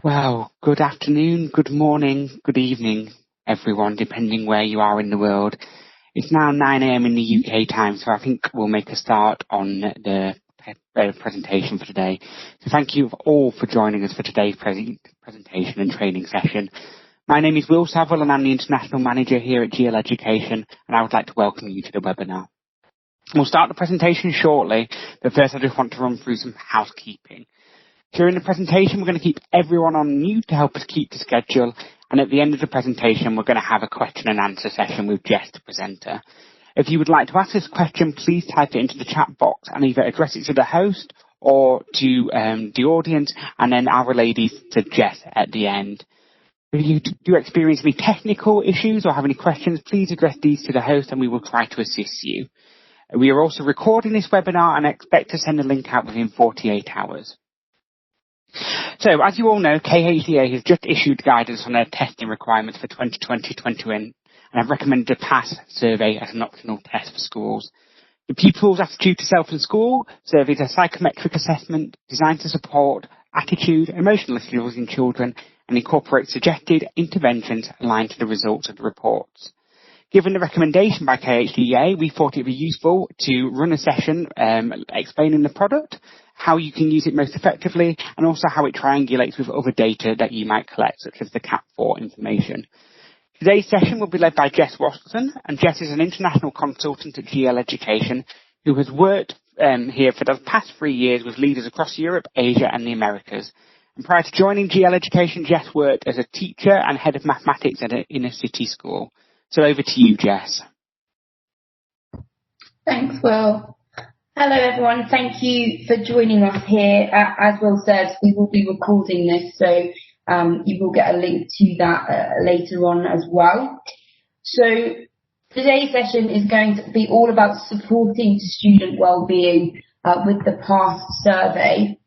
Well, good afternoon, good morning, good evening, everyone, depending where you are in the world. It's now 9 a.m. in the UK time, so I think we'll make a start on the presentation for today. So thank you all for joining us for today's presentation and training session. My name is Will Saville and I'm the International Manager here at GL Education, and I would like to welcome you to the webinar. We'll start the presentation shortly, but first I just want to run through some housekeeping. During the presentation, we're going to keep everyone on mute to help us keep the schedule, and at the end of the presentation, we're going to have a question and answer session with Jess, the presenter. If you would like to ask this question, please type it into the chat box and either address it to the host or to the audience, and then I'll relay these to Jess at the end. If you do experience any technical issues or have any questions, please address these to the host and we will try to assist you. We are also recording this webinar and expect to send a link out within 48 hours. So, as you all know, KHDA has just issued guidance on their testing requirements for 2020-21 and have recommended a PASS survey as an optional test for schools. The Pupil's Attitude to Self and School survey is a psychometric assessment designed to support attitude, emotional skills in children and incorporate suggested interventions aligned to the results of the reports. Given the recommendation by KHDA, we thought it would be useful to run a session explaining the product, how you can use it most effectively, and also how it triangulates with other data that you might collect, such as the CAP4 information. Today's session will be led by Jess Watson, and Jess is an international consultant at GL Education who has worked here for the past 3 years with leaders across Europe, Asia, and the Americas. And prior to joining GL Education, Jess worked as a teacher and head of mathematics at an inner city school. So over to you, Jess. Thanks, Will. Hello, everyone. Thank you for joining us here. As Will said, we will be recording this, so you will get a link to that later on as well. So today's session is going to be all about supporting student well-being with the PASS survey.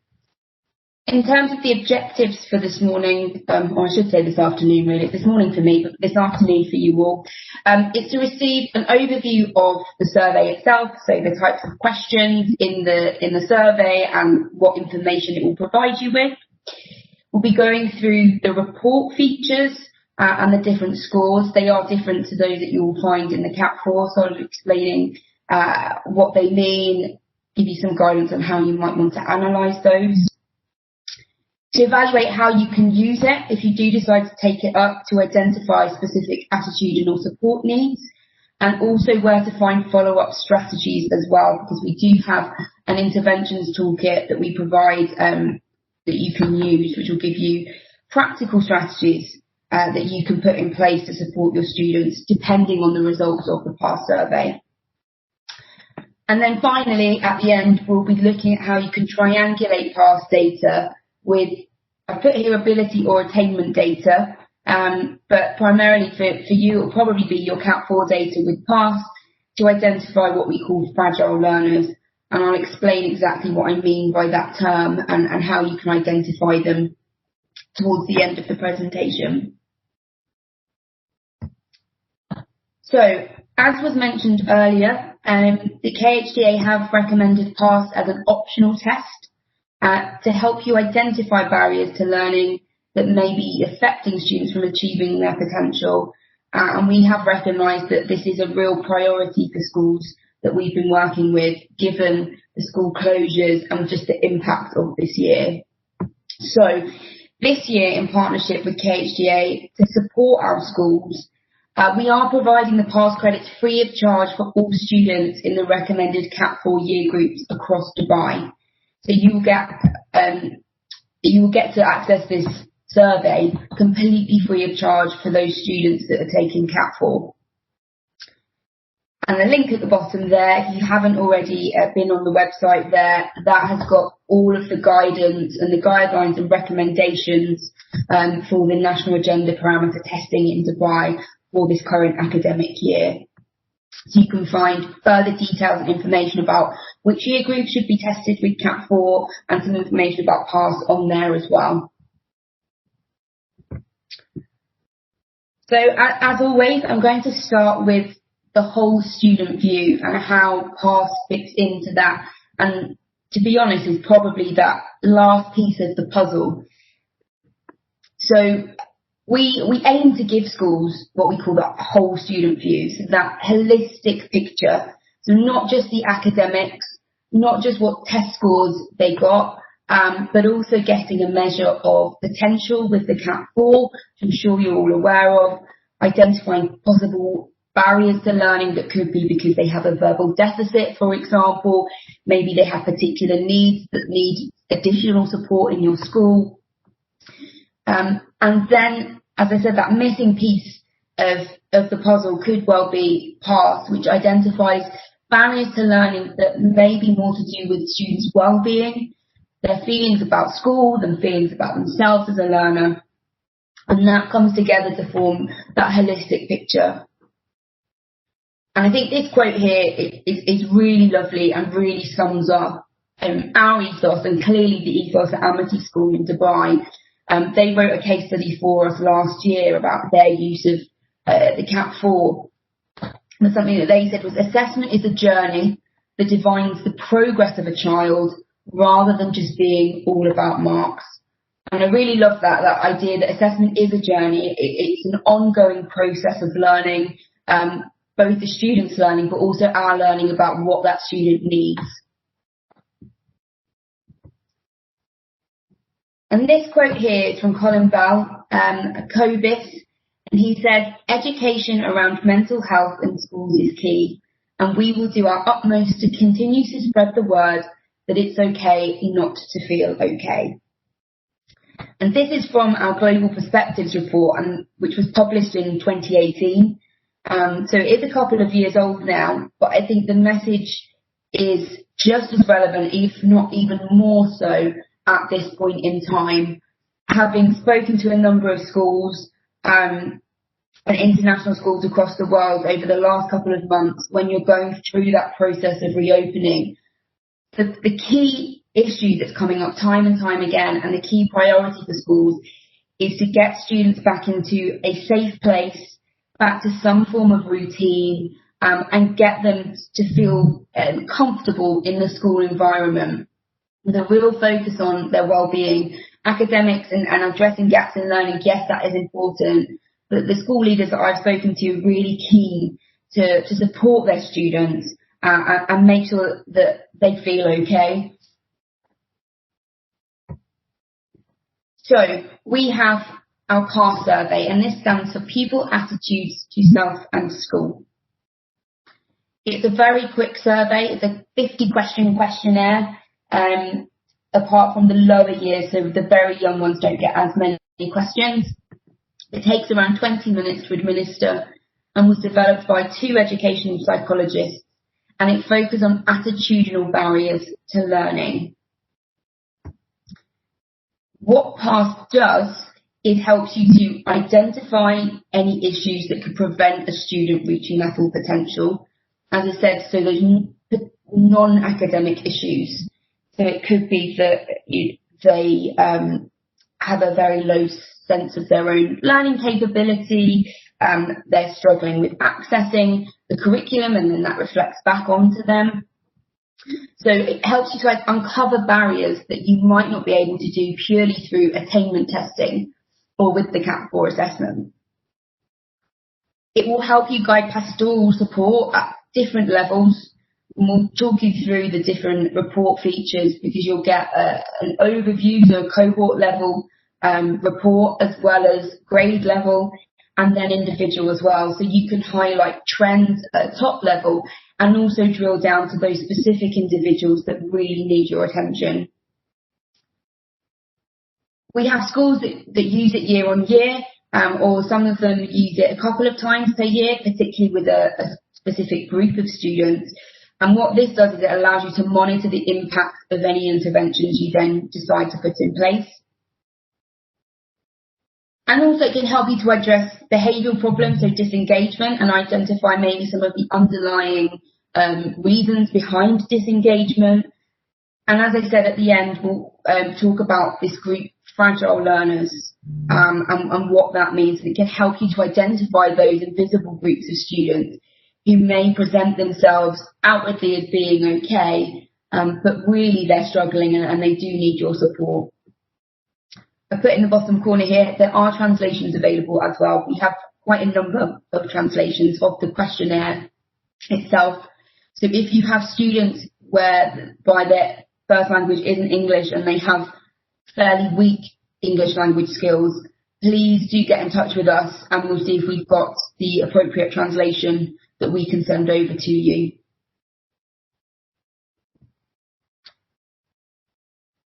In terms of the objectives for this morning, or I should say this afternoon really, this morning for me, but this afternoon for you all, it's to receive an overview of the survey itself, so the types of questions in the survey and what information it will provide you with. We'll be going through the report features and the different scores. They are different to those that you will find in the CAP4, so I'll be explaining what they mean, give you some guidance on how you might want to analyse those. To evaluate how you can use it if you do decide to take it up, to identify specific attitudinal support needs, and also where to find follow-up strategies as well, because we do have an interventions toolkit that we provide that you can use, which will give you practical strategies that you can put in place to support your students depending on the results of the PASS survey. And then finally, at the end, we'll be looking at how you can triangulate PASS data with, I put here ability or attainment data, but primarily for you, it will probably be your CAP4 data with PASS to identify what we call fragile learners. And I'll explain exactly what I mean by that term and how you can identify them towards the end of the presentation. So, as was mentioned earlier, the KHDA have recommended PASS as an optional test to help you identify barriers to learning that may be affecting students from achieving their potential. And we have recognised that this is a real priority for schools that we've been working with, given the school closures and just the impact of this year. So this year, in partnership with KHDA, to support our schools, we are providing the PASS credits free of charge for all students in the recommended CAP4 year groups across Dubai. So you will get to access this survey completely free of charge for those students that are taking CAP4. And the link at the bottom there, if you haven't already been on the website there, that has got all of the guidance and the guidelines and recommendations for the National Agenda Parameter testing in Dubai for this current academic year. So you can find further details and information about which year group should be tested with CAP4 and some information about PASS on there as well. So as always, I'm going to start with the whole student view and how PASS fits into that. And to be honest, is probably that last piece of the puzzle. So we aim to give schools what we call that whole student view, so that holistic picture. So not just the academics, not just what test scores they got, but also getting a measure of potential with the CAT4, which I'm sure you're all aware of, identifying possible barriers to learning that could be because they have a verbal deficit, for example. Maybe they have particular needs that need additional support in your school. And then, as I said, that missing piece of the puzzle could well be PASS, which identifies barriers to learning that may be more to do with students' well-being, their feelings about school, than feelings about themselves as a learner. And that comes together to form that holistic picture. And I think this quote here is really lovely and really sums up our ethos, and clearly the ethos at Amity School in Dubai. They wrote a case study for us last year about their use of the CAT4. And something that they said was, assessment is a journey that defines the progress of a child rather than just being all about marks. And I really love that idea that assessment is a journey. It's an ongoing process of learning, both the students' learning, but also our learning about what that student needs. And this quote here is from Colin Bell, COBIS, and he said, education around mental health in schools is key, and we will do our utmost to continue to spread the word that it's okay not to feel okay. And this is from our Global Perspectives report, which was published in 2018. So it is a couple of years old now, but I think the message is just as relevant, if not even more so, at this point in time. Having spoken to a number of schools and international schools across the world over the last couple of months, when you're going through that process of reopening, the key issue that's coming up time and time again, and the key priority for schools, is to get students back into a safe place, back to some form of routine, and get them to feel comfortable in the school environment, with a real focus on their well-being. Academics and addressing gaps in learning, yes, that is important, but the school leaders that I've spoken to are really keen to support their students and make sure that they feel okay. So we have our PASS survey, and this stands for Pupil Attitudes to Self and School. It's a very quick survey. It's a 50-question questionnaire. Apart from the lower years, so the very young ones don't get as many questions. It takes around 20 minutes to administer and was developed by 2 educational psychologists, and it focuses on attitudinal barriers to learning. What PASS does, it helps you to identify any issues that could prevent a student reaching their full potential. As I said, so those non-academic issues. So it could be that they have a very low sense of their own learning capability, they're struggling with accessing the curriculum, and then that reflects back onto them. So it helps you to uncover barriers that you might not be able to do purely through attainment testing or with the CAT4 assessment. It will help you guide pastoral support at different levels. We'll talk you through the different report features, because you'll get an overview, so a cohort level report, as well as grade level, and then individual as well. So you can highlight trends at top level and also drill down to those specific individuals that really need your attention. We have schools that use it year on year, or some of them use it a couple of times per year, particularly with a specific group of students. And what this does is it allows you to monitor the impact of any interventions you then decide to put in place. And also it can help you to address behavioural problems, so disengagement, and identify maybe some of the underlying reasons behind disengagement. And as I said at the end, we'll talk about this group, fragile learners, and what that means. It can help you to identify those invisible groups of students who may present themselves outwardly as being okay, but really they're struggling and they do need your support. I put in the bottom corner here, there are translations available as well. We have quite a number of translations of the questionnaire itself. So if you have students where by their first language isn't English and they have fairly weak English language skills, please do get in touch with us and we'll see if we've got the appropriate translation that we can send over to you.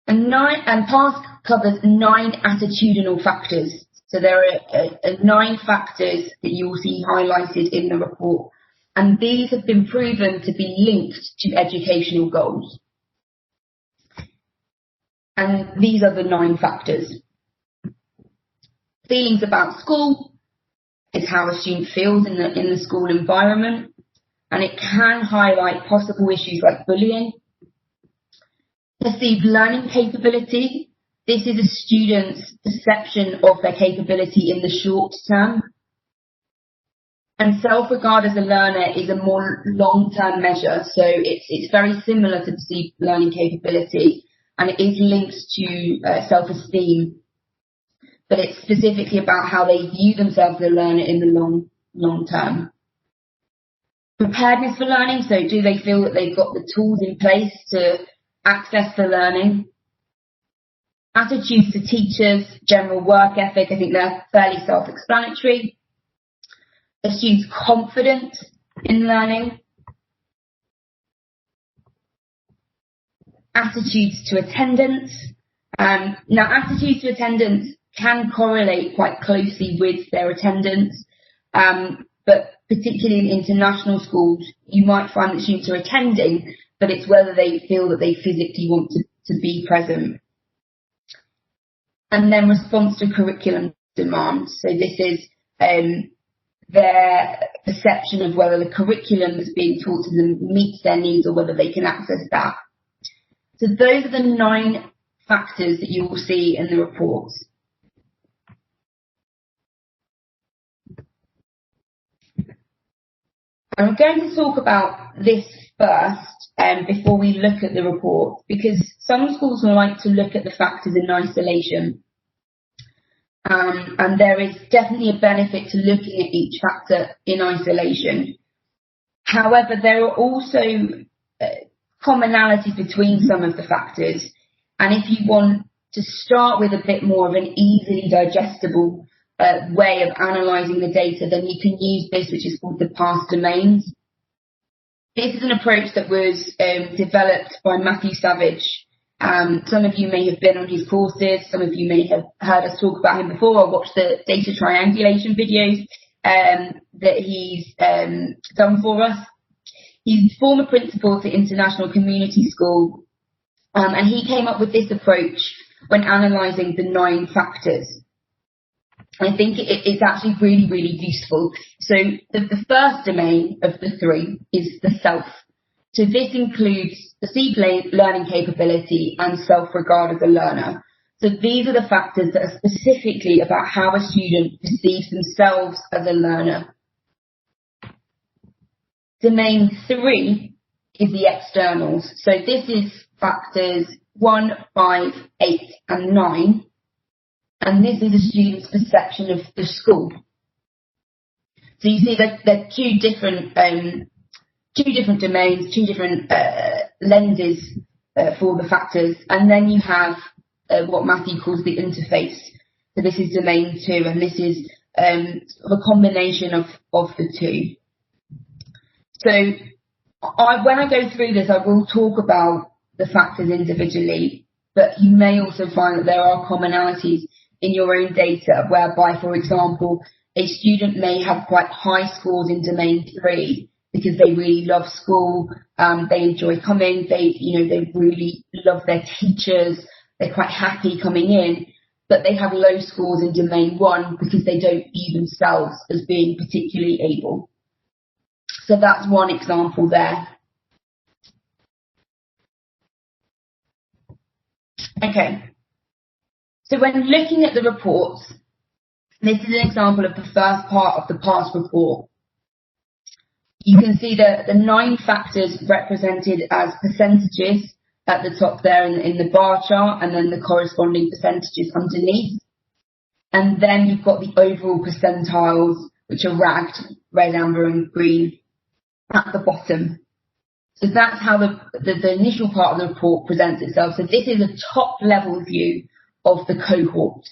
And PASS covers 9 attitudinal factors. So there are 9 factors that you will see highlighted in the report. And these have been proven to be linked to educational goals. And these are the 9 factors. Feelings about school is how a student feels in the school environment. And it can highlight possible issues like bullying. Perceived learning capability. This is a student's perception of their capability in the short term. And self-regard as a learner is a more long-term measure. So it's very similar to perceived learning capability, and it is linked to self-esteem. But it's specifically about how they view themselves as a learner in the long term. Preparedness for learning. So do they feel that they've got the tools in place to access the learning? Attitudes to teachers, general work ethic, I think they're fairly self-explanatory. A student's confident in learning. Attitudes to attendance. Now, attitudes to attendance can correlate quite closely with their attendance, but particularly in international schools, you might find that students are attending, but it's whether they feel that they physically want to be present. And then response to curriculum demands. So this is their perception of whether the curriculum that's being taught to them meets their needs or whether they can access that. So those are the 9 factors that you will see in the reports. I'm going to talk about this first before we look at the report, because some schools will like to look at the factors in isolation. And there is definitely a benefit to looking at each factor in isolation. However, there are also commonalities between some of the factors. And if you want to start with a bit more of an easily digestible way of analysing the data, then you can use this, which is called the PASS domains. This is an approach that was developed by Matthew Savage. Some of you may have been on his courses, some of you may have heard us talk about him before or watched the data triangulation videos that he's done for us. He's former principal at the International Community School, and he came up with this approach when analysing the 9 factors. I think it's actually really, really useful. So the first domain of the 3 is the self. So this includes perceived learning capability and self-regard as a learner. So these are the factors that are specifically about how a student perceives themselves as a learner. Domain 3 is the externals. So this is factors 1, 5, 8 and 9. And this is a student's perception of the school. So you see that there are 2 different domains, 2 different lenses for the factors. And then you have what Matthew calls the interface. So this is domain 2, and this is a combination of the 2. So when I go through this, I will talk about the factors individually, but you may also find that there are commonalities in your own data, whereby, for example, a student may have quite high scores in domain 3 because they really love school, they enjoy coming, they really love their teachers, they're quite happy coming in, but they have low scores in domain 1 because they don't view themselves as being particularly able. So that's one example there. Okay. So when looking at the reports, this is an example of the first part of the PASS report. You can see the 9 factors represented as percentages at the top there in the bar chart, and then the corresponding percentages underneath. And then you've got the overall percentiles, which are ragged, red, amber and green, at the bottom. So that's how the initial part of the report presents itself. So this is a top level view of the cohort.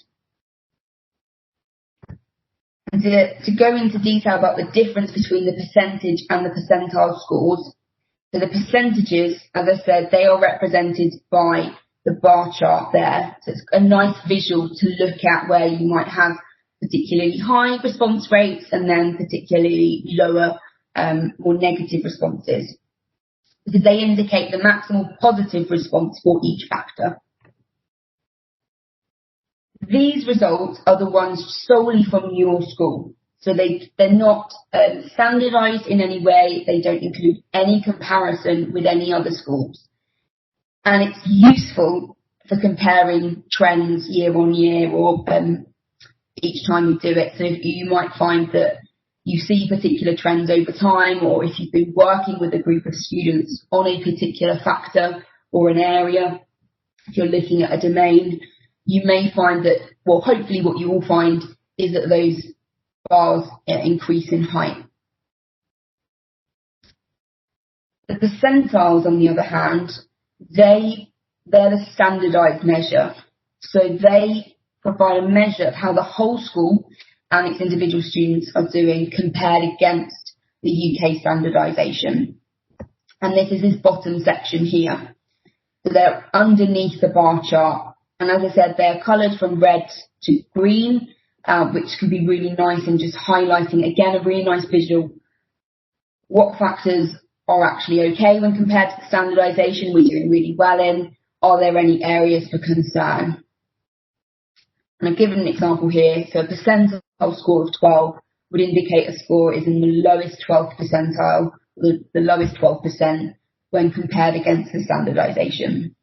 And to go into detail about the difference between the percentage and the percentile scores, so the percentages, as I said, they are represented by the bar chart there. So it's a nice visual to look at where you might have particularly high response rates and then particularly lower, more negative responses, because they indicate the maximal positive response for each factor. These results are the ones solely from your school. So they're not standardised in any way. They don't include any comparison with any other schools. And it's useful for comparing trends year on year or each time you do it. So you might find that you see particular trends over time, or if you've been working with a group of students on a particular factor or an area, if you're looking at a domain, you may find that, well, hopefully what you will find is that those bars increase in height. The percentiles, on the other hand, they're the standardised measure. So they provide a measure of how the whole school and its individual students are doing compared against the UK standardisation. And this is this bottom section here. So they're underneath the bar chart. And as I said, they're coloured from red to green, which can be really nice and just highlighting, again, a really nice visual. What factors are actually okay when compared to the standardisation we're doing really well in? Are there any areas for concern? And I've given an example here. So a percentile score of 12 would indicate a score is in the lowest 12th percentile, the lowest 12% when compared against the standardisation.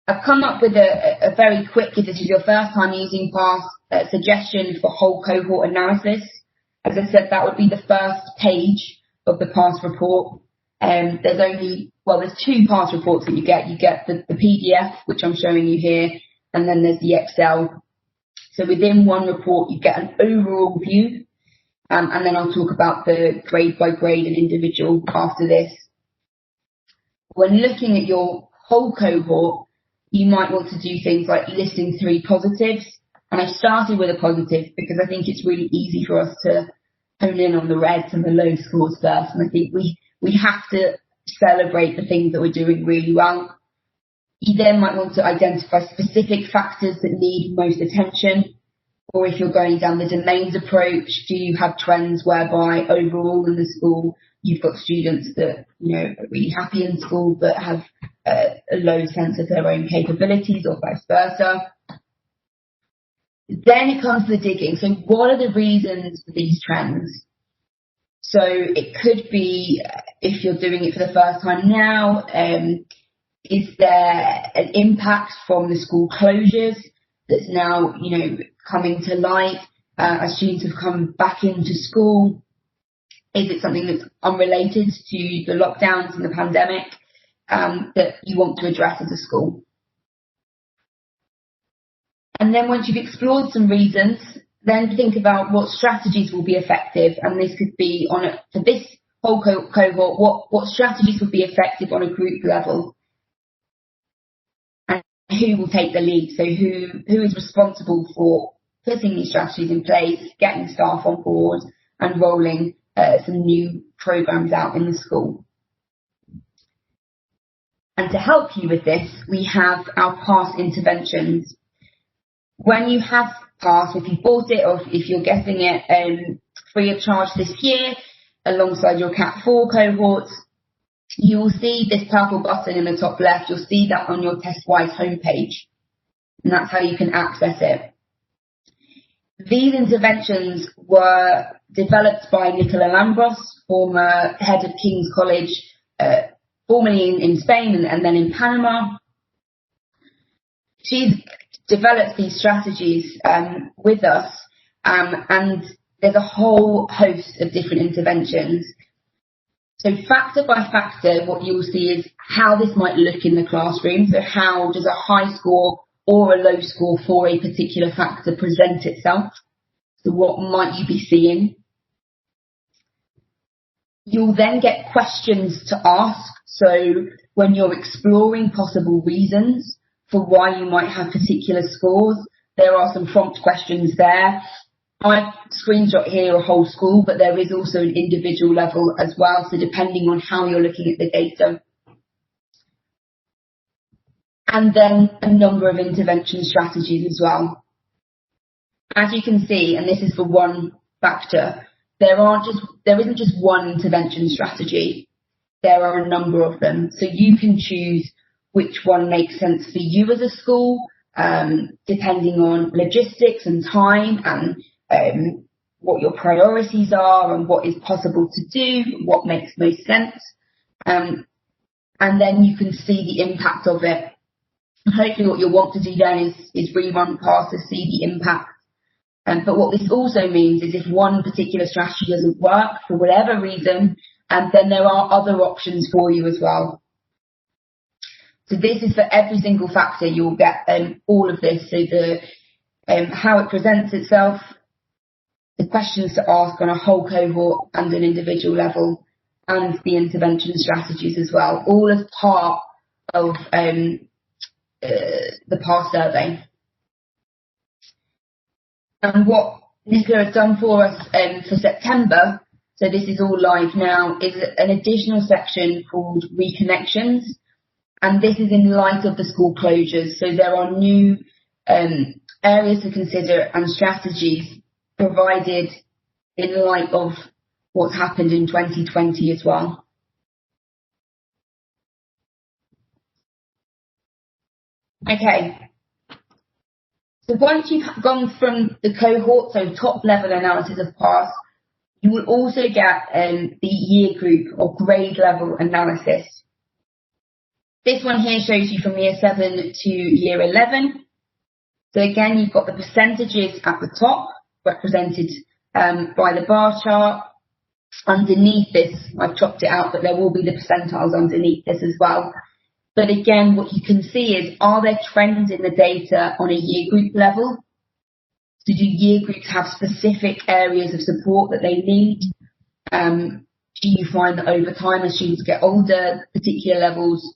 I've come up with a very quick, if this is your first time using PASS, suggestion for whole cohort analysis. As I said, that would be the first page of the PASS report. There's two PASS reports that you get. You get the PDF, which I'm showing you here, and then there's the Excel. So within one report, you get an overall view, and then I'll talk about the grade by grade and individual after this. When looking at your whole cohort, you might want to do things like listing 3 positives. And I started with a positive because I think it's really easy for us to hone in on the reds and the low scores first. And I think we have to celebrate the things that we're doing really well. You then might want to identify specific factors that need most attention. Or if you're going down the domains approach, do you have trends whereby overall in the school you've got students that are really happy in school but have a low sense of their own capabilities, or vice versa? Then it comes to the digging. So what are the reasons for these trends? So it could be, if you're doing it for the first time now, is there an impact from the school closures that's now, coming to light as students have come back into school? Is it something that's unrelated to the lockdowns and the pandemic that you want to address as a school? And then once you've explored some reasons, then think about what strategies will be effective. And this could be for this whole cohort, what strategies would be effective on a group level, and who will take the lead. So who is responsible for putting these strategies in place, getting staff on board and rolling some new programs out in the school. And to help you with this, we have our PASS interventions. When you have PASS, if you bought it or if you're getting it free of charge this year, alongside your Cat 4 cohorts, you will see this purple button in the top left. You'll see that on your TestWise homepage, and that's how you can access it. These interventions were developed by Nicola Lambros, former head of King's College, formerly in Spain and then in Panama. She's developed these strategies with us, and there's a whole host of different interventions. So factor by factor, what you'll see is how this might look in the classroom. So how does a high score or a low score for a particular factor present itself? So what might you be seeing? You'll then get questions to ask. So when you're exploring possible reasons for why you might have particular scores, there are some prompt questions there. I've screenshot here a whole school, but there is also an individual level as well. So depending on how you're looking at the data. And then a number of intervention strategies as well. As you can see, and this is for one factor, there isn't just one intervention strategy. There are a number of them. So you can choose which one makes sense for you as a school, depending on logistics and time and what your priorities are and what is possible to do, what makes most sense. And then you can see the impact of it. Hopefully what you'll want to do then is rerun past to see the impact. But what this also means is if one particular strategy doesn't work for whatever reason, then there are other options for you as well. So this is for every single factor. You'll get all of this. So the how it presents itself, the questions to ask on a whole cohort and an individual level, and the intervention strategies as well, all as part of the PASS survey. And what Nicola has done for us for September, so this is all live now, is an additional section called Reconnections. And this is in light of the school closures. So there are new areas to consider and strategies provided in light of what's happened in 2020 as well. Okay. So once you've gone from the cohort, so top level analysis of PASS, you will also get the year group or grade level analysis. This one here shows you from year 7 to year 11. So again, you've got the percentages at the top, represented by the bar chart. Underneath this, I've chopped it out, but there will be the percentiles underneath this as well. But again, what you can see is, are there trends in the data on a year group level? So do year groups have specific areas of support that they need? Do you find that over time, as students get older, particular levels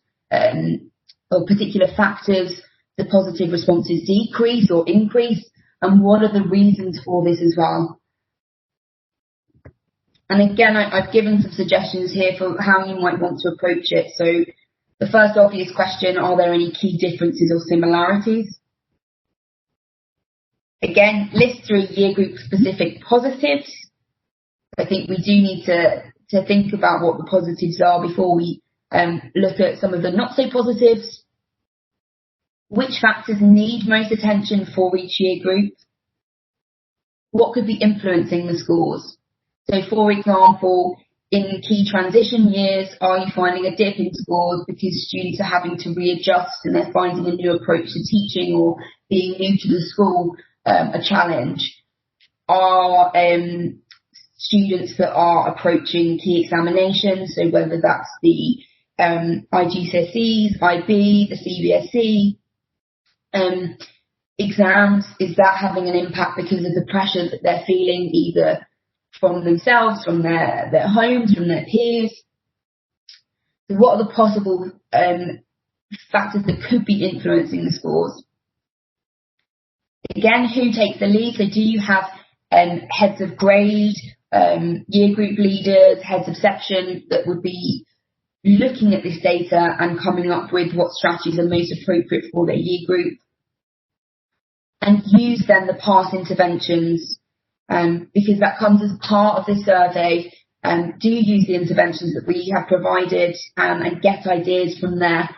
or particular factors, the positive responses decrease or increase? And what are the reasons for this as well? And again, I've given some suggestions here for how you might want to approach it. So the first obvious question, are there any key differences or similarities? Again, list 3 year group specific positives. I think we do need to think about what the positives are before we look at some of the not so positives. Which factors need most attention for each year group? What could be influencing the scores? So for example, in key transition years, are you finding a dip in scores because students are having to readjust and they're finding a new approach to teaching or being new to the school a challenge? Are students that are approaching key examinations, so whether that's the IGCSEs, IB, the CBSE exams, is that having an impact because of the pressure that they're feeling either from themselves, from their homes, from their peers? So what are the possible factors that could be influencing the scores? Again, who takes the lead? So do you have heads of grade, year group leaders, heads of section that would be looking at this data and coming up with what strategies are most appropriate for their year group? And use then the PASS interventions, because that comes as part of this survey. Do use the interventions that we have provided and get ideas from there.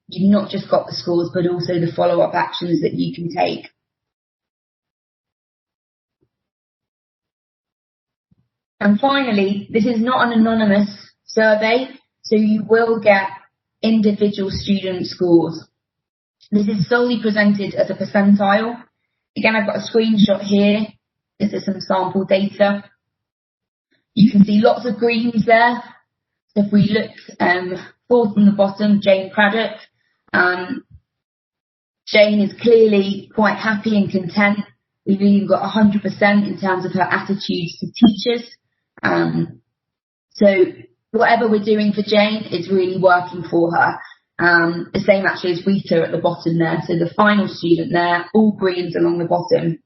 You've not just got the scores, but also the follow-up actions that you can take. And finally, this is not an anonymous survey, so you will get individual student scores. This is solely presented as a percentile. Again, I've got a screenshot here. This is some sample data. You can see lots of greens there. So if we look fourth from the bottom, Jane Craddock. Jane is clearly quite happy and content. We've even got 100% in terms of her attitudes to teachers. So whatever we're doing for Jane is really working for her. The same actually as Rita at the bottom there. So the final student there, all greens along the bottom.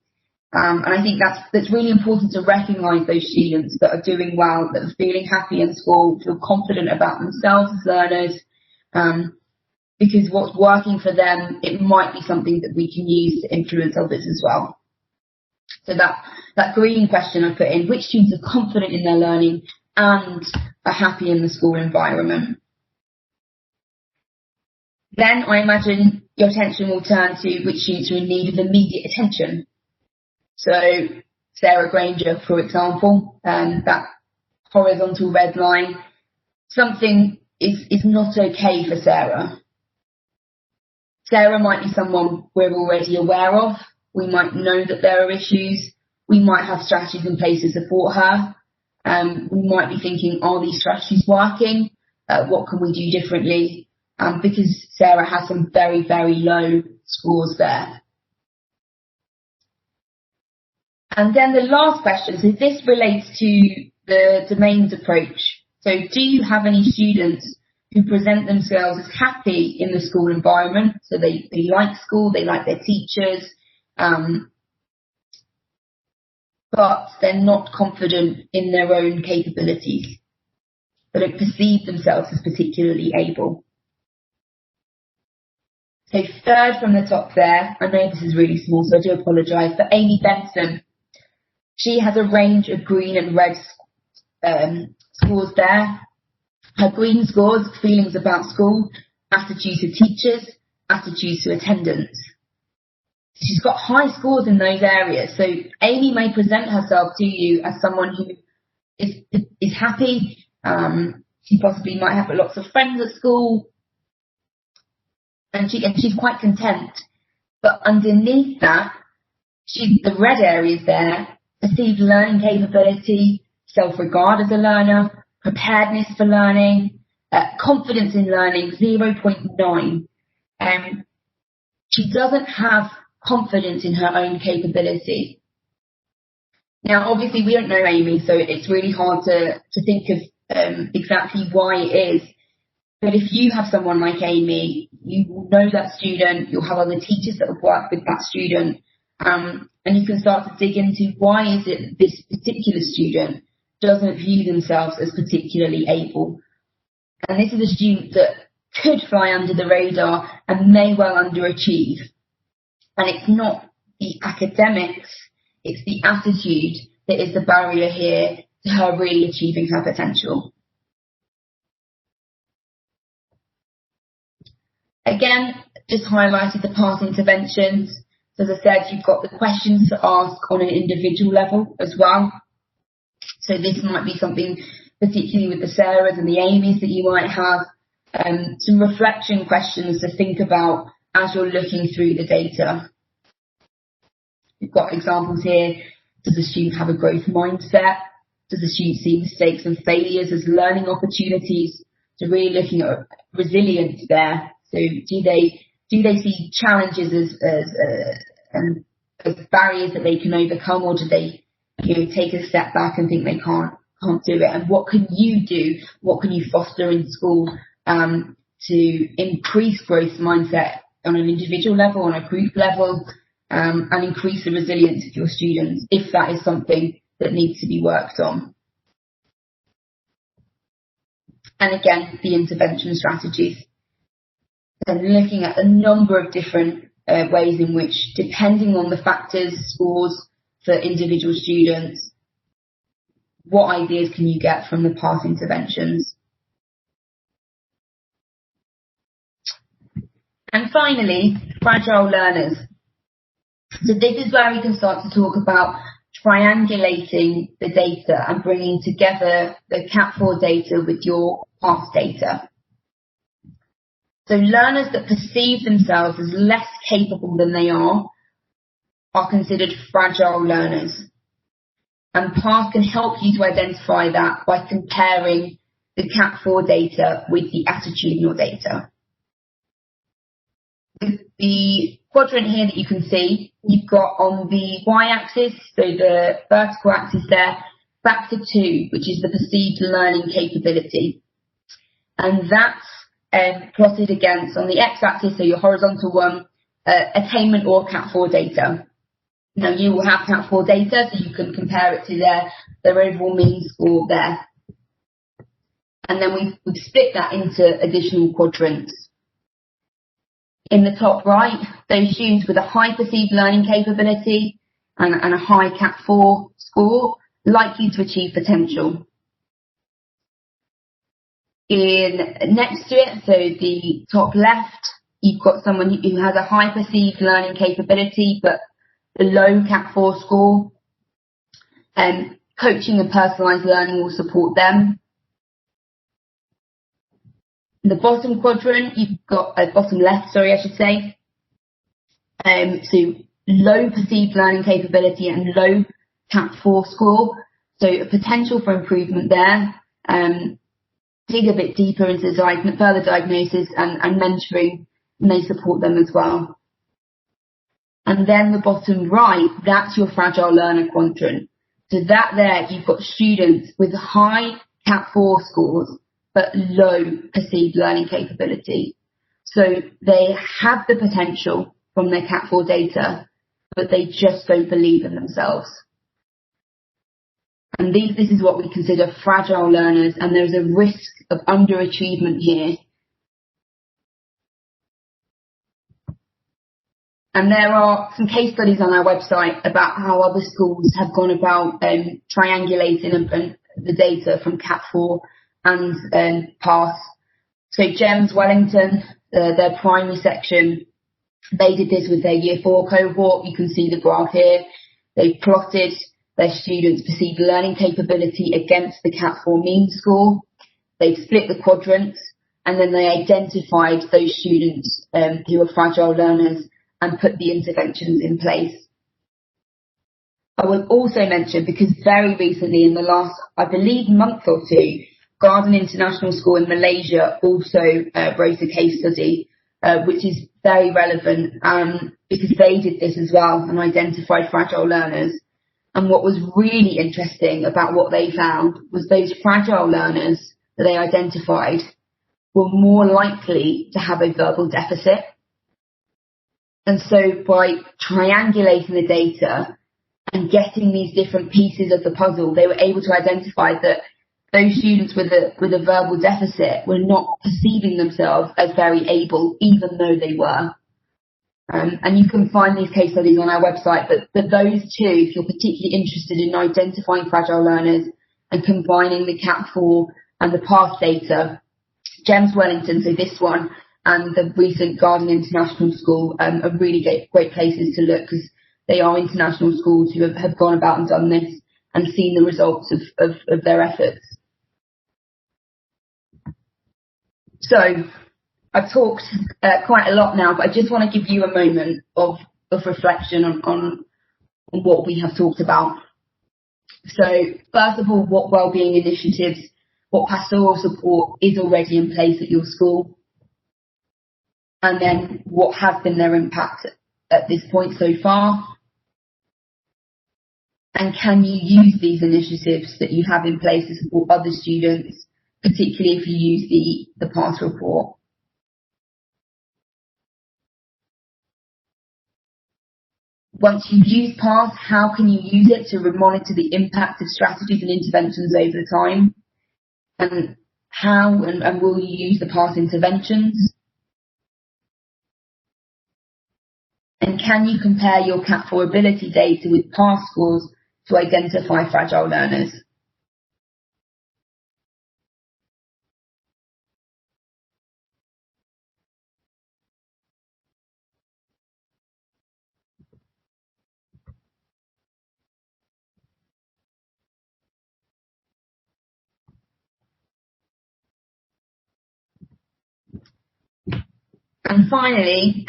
And I think that's really important to recognise those students that are doing well, that are feeling happy in school, feel confident about themselves as learners, because what's working for them, it might be something that we can use to influence others as well. So that green question I put in, which students are confident in their learning and are happy in the school environment? Then I imagine your attention will turn to which students are in need of immediate attention. So Sarah Granger, for example, that horizontal red line, something is not okay for Sarah. Sarah might be someone we're already aware of. We might know that there are issues. We might have strategies in place to support her. We might be thinking, are these strategies working? What can we do differently? Because Sarah has some very, very low scores there. And then the last question, so this relates to the domains approach. So do you have any students who present themselves as happy in the school environment? So they like school, they like their teachers, but they're not confident in their own capabilities. They don't perceive themselves as particularly able. So third from the top there, I know this is really small, so I do apologise, but Amy Benson. She has a range of green and red scores there. Her green scores, feelings about school, attitudes to teachers, attitudes to attendance. She's got high scores in those areas. So Amy may present herself to you as someone who is happy. She possibly might have lots of friends at school. And she's quite content. But underneath that, the red areas there, perceived learning capability, self-regard as a learner, preparedness for learning, confidence in learning, 0.9. She doesn't have confidence in her own capability. Now, obviously, we don't know Amy, so it's really hard to think of exactly why it is. But if you have someone like Amy, you will know that student, you'll have other teachers that have worked with that student, and you can start to dig into why is it this particular student doesn't view themselves as particularly able. And this is a student that could fly under the radar and may well underachieve. And it's not the academics, it's the attitude that is the barrier here to her really achieving her potential. Again, just highlighted the past interventions. So as I said, you've got the questions to ask on an individual level as well. So this might be something particularly with the Sarahs and the Amys that you might have. Some reflection questions to think about as you're looking through the data. We've got examples here. Does the student have a growth mindset? Does the student see mistakes and failures as learning opportunities? So really looking at resilience there. So do they see challenges as barriers that they can overcome, or do they take a step back and think they can't do it? And what can you do? What can you foster in school to increase growth mindset on an individual level, on a group level, and increase the resilience of your students if that is something that needs to be worked on? And again, the intervention strategies. And looking at a number of different ways in which, depending on the factors, scores for individual students, what ideas can you get from the past interventions? And finally, fragile learners. So this is where we can start to talk about triangulating the data and bringing together the CAT4 data with your past data. So learners that perceive themselves as less capable than they are considered fragile learners. And PASS can help you to identify that by comparing the CAT4 data with the attitudinal data. The quadrant here that you can see, you've got on the y-axis, so the vertical axis there, factor 2, which is the perceived learning capability. And that's plotted against, on the x-axis, so your horizontal one, attainment or CAT4 data. Now you will have CAT4 data, so you can compare it to their overall mean score there. And then we've split that into additional quadrants. In the top right, those students with a high perceived learning capability and a high CAT4 score, likely to achieve potential. Next to it, so the top left, you've got someone who has a high perceived learning capability but a low CAT4 score. Coaching and personalised learning will support them. In the bottom quadrant, you've got bottom left, sorry, I should say. So low perceived learning capability and low CAT4 score. So a potential for improvement there. Dig a bit deeper into further diagnosis and mentoring may support them as well. And then the bottom right, that's your fragile learner quadrant. So that there, you've got students with high CAT4 scores but low perceived learning capability. So they have the potential from their CAT4 data, but they just don't believe in themselves. And this is what we consider fragile learners, and there's a risk of underachievement here. And there are some case studies on our website about how other schools have gone about triangulating the data from CAT4 and PASS. So GEMS Wellington, their primary section, they did this with their year 4 cohort. You can see the graph here. They plotted their students' perceived learning capability against the CAT4 mean score. They split the quadrants, and then they identified those students who were fragile learners and put the interventions in place. I will also mention, because very recently in the last, I believe, month or two, Garden International School in Malaysia also wrote a case study, which is very relevant because they did this as well and identified fragile learners. And what was really interesting about what they found was those fragile learners that they identified were more likely to have a verbal deficit. And so by triangulating the data and getting these different pieces of the puzzle, they were able to identify that those students with a verbal deficit were not perceiving themselves as very able, even though they were. And you can find these case studies on our website, but those two, if you're particularly interested in identifying fragile learners and combining the CAT4 and the PASS data, GEMS Wellington, so this one, and the recent Garden International School are really great places to look, because they are international schools who have gone about and done this and seen the results of their efforts. So I've talked quite a lot now, but I just want to give you a moment of reflection on what we have talked about. So first of all, what wellbeing initiatives, what pastoral support is already in place at your school, and then what has been their impact at this point so far. And can you use these initiatives that you have in place to support other students, particularly if you use the PASS report? Once you've used PASS, how can you use it to monitor the impact of strategies and interventions over time? And how and will you use the PASS interventions? And can you compare your CAT4 ability data with PASS scores to identify fragile learners? And finally,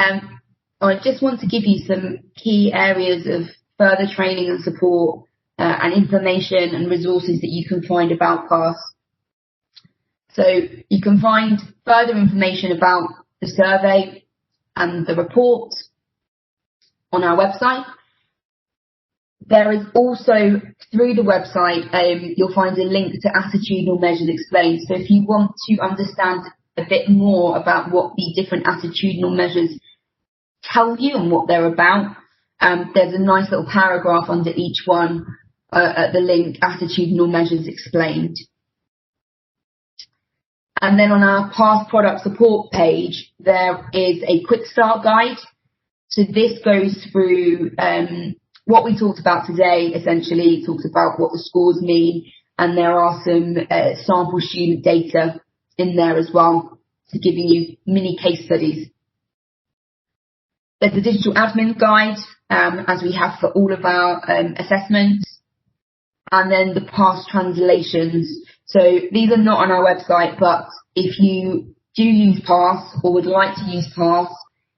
I just want to give you some key areas of further training and support and information and resources that you can find about PASS. So you can find further information about the survey and the report on our website. There is also, through the website, you'll find a link to Attitudinal Measures Explained. So if you want to understand a bit more about what the different attitudinal measures tell you and what they're about, there's a nice little paragraph under each one at the link, Attitudinal Measures Explained. And then on our PASS product support page, there is a quick start guide. So this goes through what we talked about today. Essentially, it talks about what the scores mean, and there are some sample student data in there as well, so giving you mini case studies. There's a digital admin guide, as we have for all of our assessments, and then the PASS translations. So these are not on our website, but if you do use PASS or would like to use PASS,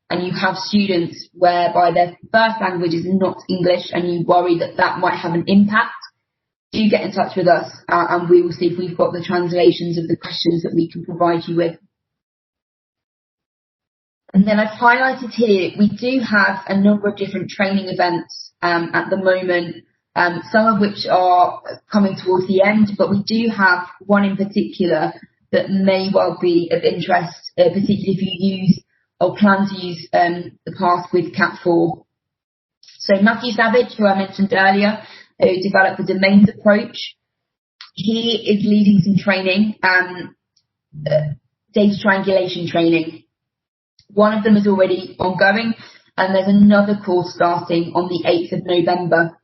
and you have students whereby their first language is not English and you worry that that might have an impact, do get in touch with us and we will see if we've got the translations of the questions that we can provide you with. And then I've highlighted here, we do have a number of different training events at the moment, some of which are coming towards the end, but we do have one in particular that may well be of interest, particularly if you use or plan to use the PASS with Cat 4. So Matthew Savage, who I mentioned earlier, who developed the domains approach, he is leading some training, data triangulation training. One of them is already ongoing, and there's another course starting on the 8th of November.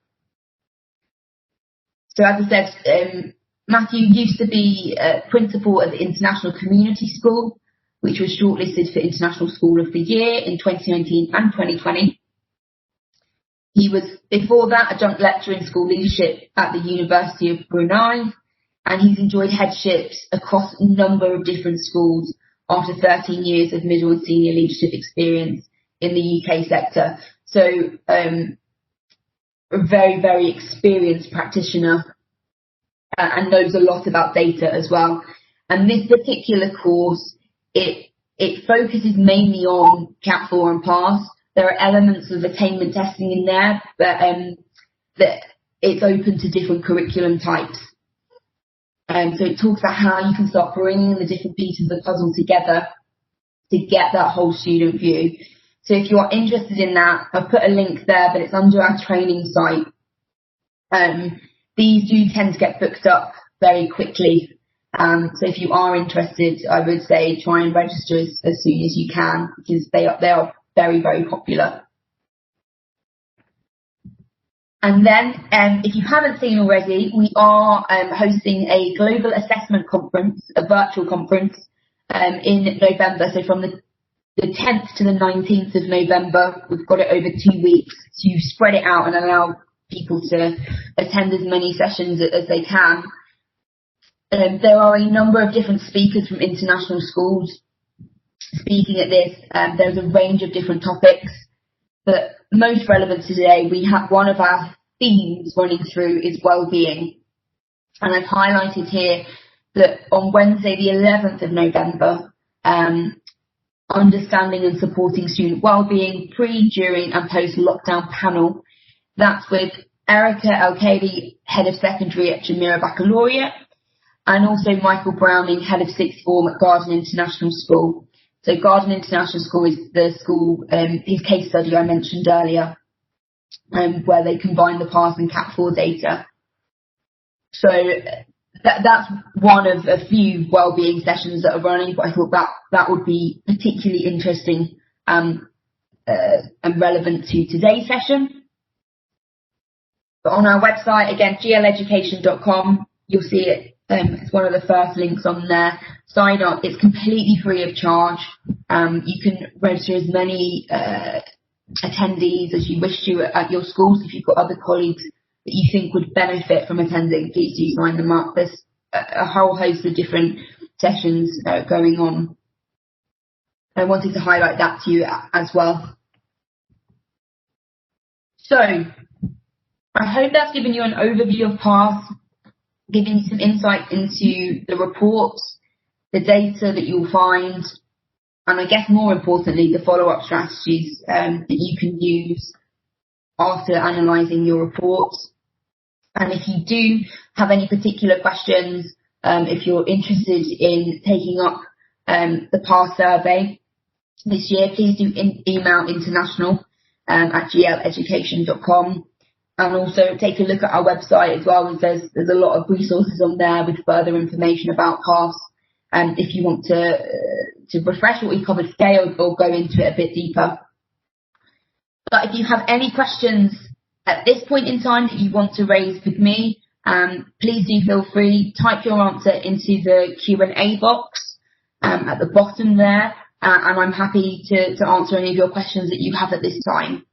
So as I said, Matthew used to be principal at the International Community School, which was shortlisted for International School of the Year in 2019 and 2020. He was, before that, adjunct lecturer in school leadership at the University of Brunei, and he's enjoyed headships across a number of different schools after 13 years of middle and senior leadership experience in the UK sector. So a very, very experienced practitioner and knows a lot about data as well. And this particular course, it focuses mainly on Cat 4 and PASS. There are elements of attainment testing in there, but that it's open to different curriculum types. So it talks about how you can start bringing the different pieces of the puzzle together to get that whole student view. So if you are interested in that, I've put a link there, but it's under our training site. These do tend to get booked up very quickly. So if you are interested, I would say try and register as soon as you can, because they are very, very popular. And then, if you haven't seen already, we are hosting a global assessment conference, a virtual conference, in November. So from the 10th to the 19th of November, we've got it over 2 weeks to spread it out and allow people to attend as many sessions as they can. There are a number of different speakers from international schools speaking at this. There's a range of different topics, but most relevant to today, we have one of our themes running through is well-being. And I've highlighted here that on Wednesday, the 11th of November, understanding and supporting student well-being pre, during and post-lockdown panel. That's with Erica Elkady, Head of Secondary at Jumeirah Baccalaureate, and also Michael Browning, Head of Sixth Form at Garden International School. So Garden International School is the school, his case study I mentioned earlier, where they combine the PASS and Cat 4 data. So that's one of a few wellbeing sessions that are running, but I thought that would be particularly interesting and relevant to today's session. But on our website, again, gleducation.com, you'll see it. It's one of the first links on there. Sign up. It's completely free of charge. You can register as many attendees as you wish to at your schools. If you've got other colleagues that you think would benefit from attending, please do sign them up. There's a whole host of different sessions going on. I wanted to highlight that to you as well. So I hope that's given you an overview of PASS, giving you some insight into the reports, the data that you'll find, and I guess more importantly, the follow-up strategies that you can use after analysing your reports. And if you do have any particular questions, if you're interested in taking up the PASS survey this year, please do email international at gleducation.com. And also take a look at our website as well, as there's a lot of resources on there with further information about PASS. And if you want to refresh what we've covered today or go into it a bit deeper. But if you have any questions at this point in time that you want to raise with me, please do feel free, type your answer into the Q&A box at the bottom there, and I'm happy to answer any of your questions that you have at this time.